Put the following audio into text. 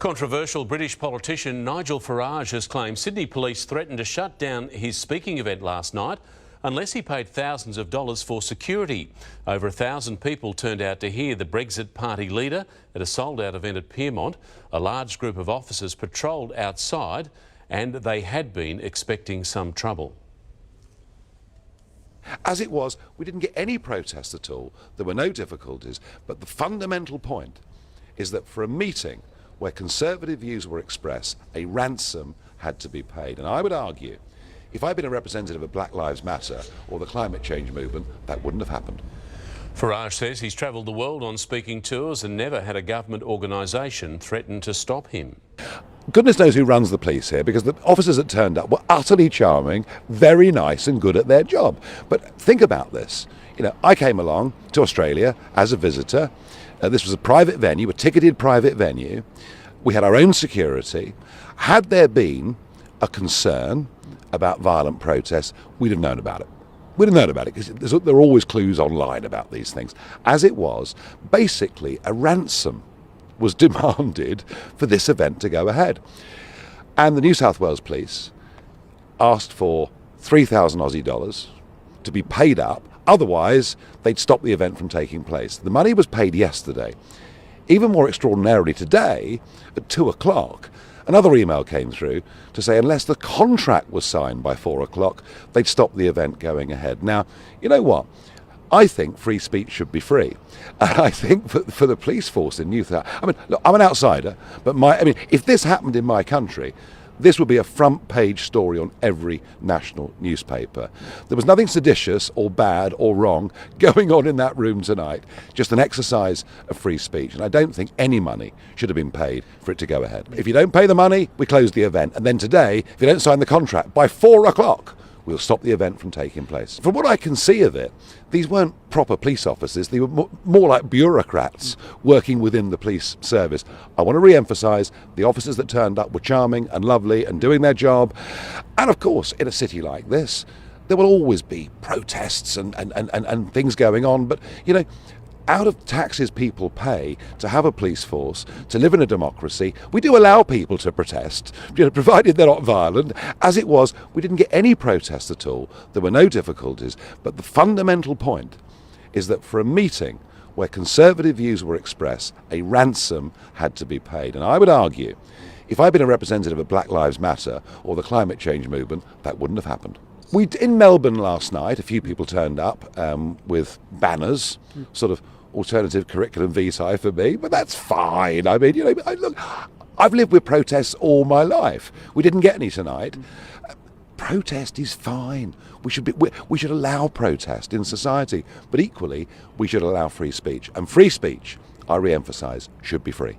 Controversial British politician Nigel Farage has claimed Sydney police threatened to shut down his speaking event last night unless he paid thousands of dollars for security. Over 1,000 people turned out to hear the Brexit Party leader at a sold-out event at Pyrmont. A large group of officers patrolled outside and they had been expecting some trouble. As it was, we didn't get any protests at all. There were no difficulties. But the fundamental point is that for a meeting where Conservative views were expressed, a ransom had to be paid. And I would argue, if I'd been a representative of Black Lives Matter or the climate change movement, that wouldn't have happened. Farage says he's travelled the world on speaking tours and never had a government organisation threaten to stop him. Goodness knows who runs the police here, because the officers that turned up were utterly charming, very nice and good at their job. But think about this. I came along to Australia as a visitor. This was a private venue, a ticketed private venue. We had our own security. Had there been a concern about violent protests, we'd have known about it. We'd have known about it because there are always clues online about these things. As it was, basically a ransom was demanded for this event to go ahead. And the New South Wales Police asked for 3,000 Aussie dollars to be paid up. Otherwise, they'd stop the event from taking place. The money was paid yesterday. Even more extraordinarily today, at 2 o'clock, another email came through to say unless the contract was signed by 4 o'clock, they'd stop the event going ahead. Now, you know what? I think free speech should be free. And I think for the police force in New South Wales, look, I'm an outsider, but if this happened in my country, this would be a front page story on every national newspaper. There was nothing seditious or bad or wrong going on in that room tonight, just an exercise of free speech. And I don't think any money should have been paid for it to go ahead. If you don't pay the money, we close the event. And then today, if you don't sign the contract, by 4 o'clock, we'll stop the event from taking place. From what I can see of it, these weren't proper police officers. They were more like bureaucrats working within the police service. I want to re-emphasise the officers that turned up were charming and lovely and doing their job. And of course, in a city like this, there will always be protests and things going on. But, out of taxes people pay to have a police force, to live in a democracy, we do allow people to protest, provided they're not violent. As it was, we didn't get any protests at all. There were no difficulties. But the fundamental point is that for a meeting where Conservative views were expressed, a ransom had to be paid. And I would argue, if I'd been a representative of Black Lives Matter or the climate change movement, that wouldn't have happened. In Melbourne last night, a few people turned up with banners, sort of alternative curriculum vitae for me, but that's fine. Look, I've lived with protests all my life. We didn't get any tonight. Protest is fine. We should allow protest in society, but equally we should allow free speech. And free speech, I re-emphasise, should be free.